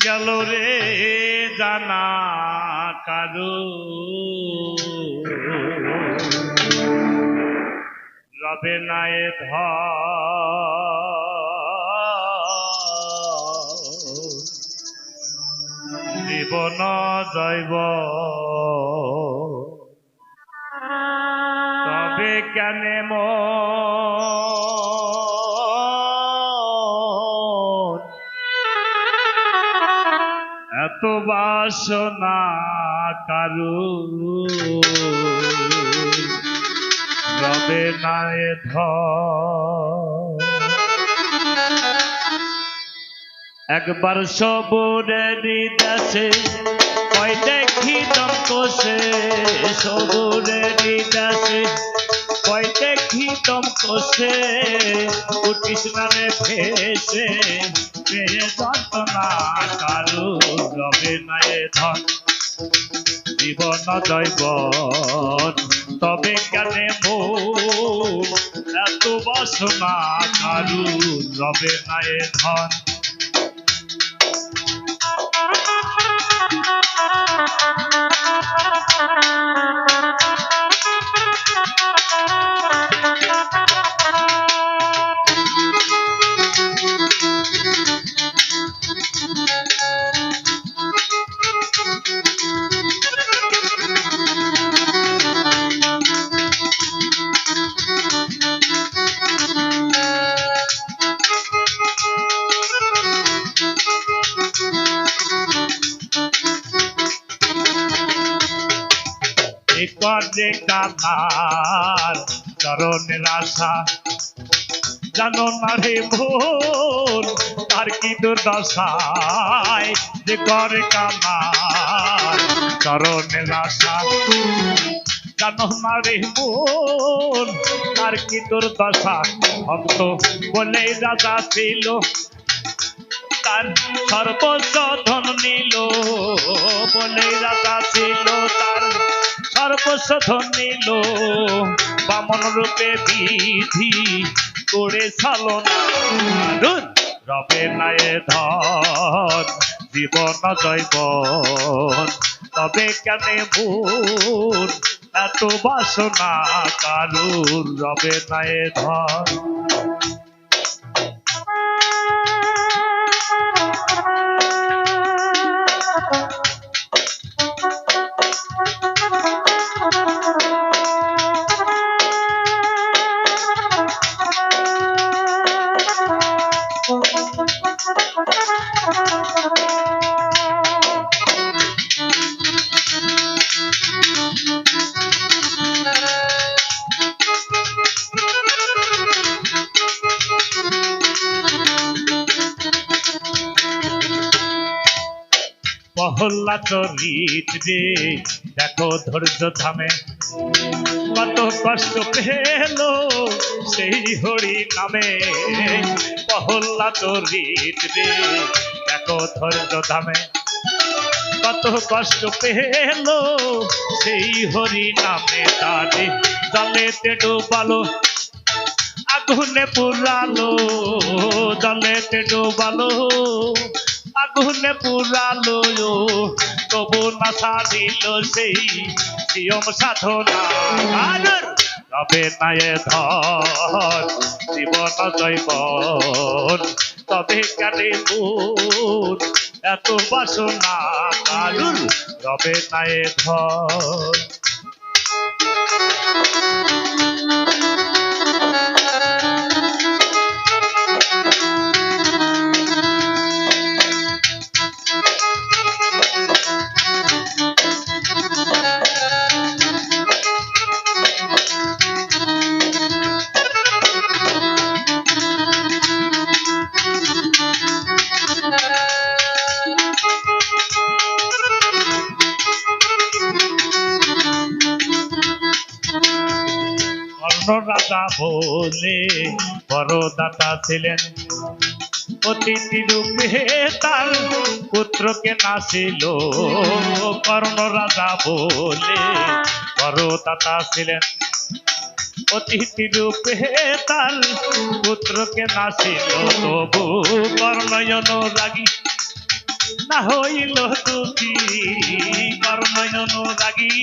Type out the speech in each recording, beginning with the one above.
গেল রে জানা কারু রবে নাই জীবন জৈব তবে কেন এত বাসনা কারু রবে নাই একবার সবুরের দেশে কয় দেখি দম কোষে সবুরের দেশে কয় দেখি দম কোষে উঠিস নামে ভেসে পেয়ে যন্ত্রণা কারু রবে নাই ধন জীবন জৈবন তবে কেন এত বাসনা কারু রবে নাই ধন করে কানার চরণের আশা জানো না রে ভোর তার কি দুর্দশায় যে করে কানার চরণের আশা জানো না রে ভোর তার কি দুর্দশা ভক্ত বলে রাজা ছিল তার সর্বস্ব ধন নিল বলে রাজা ছিল তার সর্বস্ব ধন নিল বামন রূপে বিধি করে ছলনা রবে নাই ধন জীবন জৈবন তবে কেন ভুল এত বাসনা কারুর রবে নাই ধন পহল্লা চরিত রে দেখো ধৈর্য ধামে কত কষ্ট পেল সেই হরি নামে পহল্লা চরিত রে দেখো ধৈর্য ধামে কত কষ্ট পেল সেই হরি নামে তারে জলেতে ডুবালো আগুনে পুরালো জলেতে ডুবালো আগুনে পুরালো তবু না ছাড়িল সেই নিয়ম সাধনা রবে নাই ধন জীবন জৈবন তবে কেন এত বাসনা কারুর রবে নাই ধন রাজা বলে বড় দাতা ছিলেন অতিথি রূপে তার পুত্রকে নাছিল কর্ণ রাজা বলে বড় দাতা ছিলেন। অতিথি রূপে তার পুত্রকে নাছিল তবু কর্ণয়ন রাগী না হইল দুঃখী। কর্ণয়ন রাগী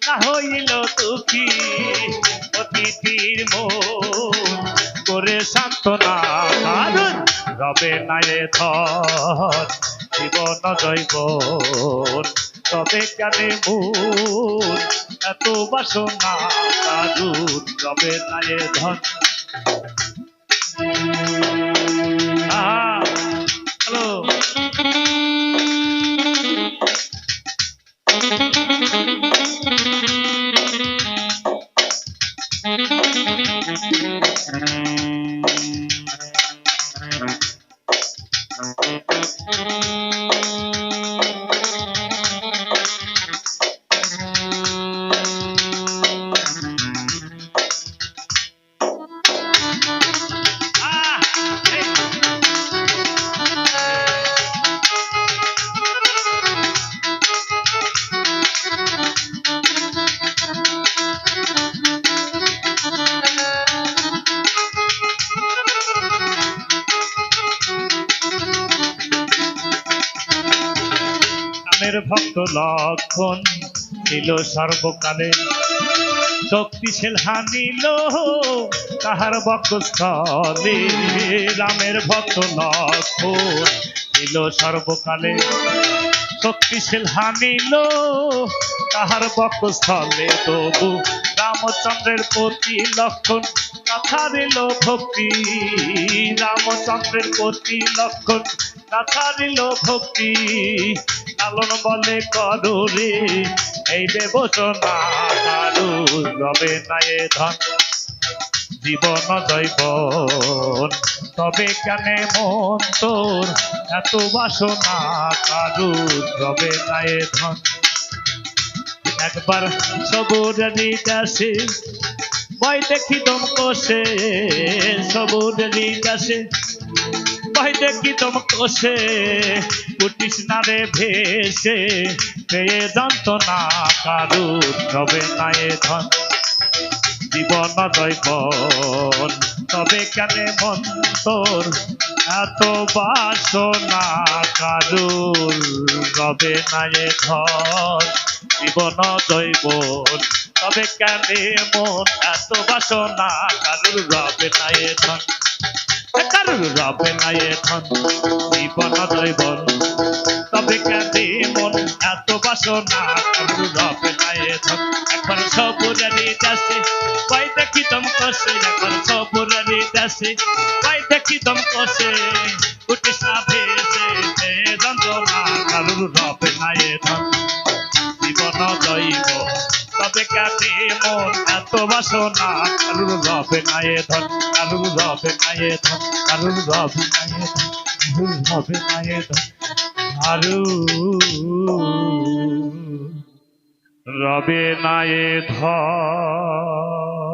না হইল দুঃখী। অতিথির মন করে সান্ত্বনা কারণ রবে নায়ে ধন জীবন জৈবন তবে কেন মন এত বাসনা কারুন রবে নায়ে ধন। হ্যালো রামের ভক্ত লক্ষণ ছিল সর্বকালে শক্তিশীল হানিল তাহার বক্ষস্থলে। রামের ভক্ত লক্ষণ ছিল সর্বকালে শক্তিশীল হানিল তাহার বক্ষস্থলে তবু রামচন্দ্রের প্রতি লক্ষণ কাছারিল ভক্তি। রামচন্দ্রের প্রতি লক্ষণ কাছারিল ভক্তি। লালন বলে করো রে এই দেবচনা কারু রবে নায়ে ধন জীবন জৈবন তবে কেন মন তোর এত বাসনা কারু রবে নায়ে ধন। একবার সবুরেরই দেশে ভয় দেখি দম কষে সবুরেরই দেশে ভয় দেখি দম কষে উঠিস না রে ভেসে পেয়ে যন্ত্রণা কারু রবে নায়ে ধন জীবন জৈবন তবে কেন মন তোর এত বাসনা কারুর রবে নায়ে ধন জীবন জৈবন তবে কেন মন এত বাসনা কারুর রবে নায়ে ধন কারুর রবে নায়ে ধন জীবন জৈবন তবে কেন মন এত বাসনা কারুর রবে নায়ে ধন। এখন সবুরেরই দেশে ভয় দেখি দম কষে এখন সবুরেরই দেশে ভয় দেখি দম কষে উঠিস না ভেসে যন্ত্রণা কারুর রবে নায়ে ধন জীবন জৈব তবে কেন মন এত বাসনা কারুর রবে নায়ে ধন কারুর রবে নায়ে ধন কারুর রবে নায়ে ধন কারুর রবে নায়ে ধন কারুর রবে নায়ে ধন।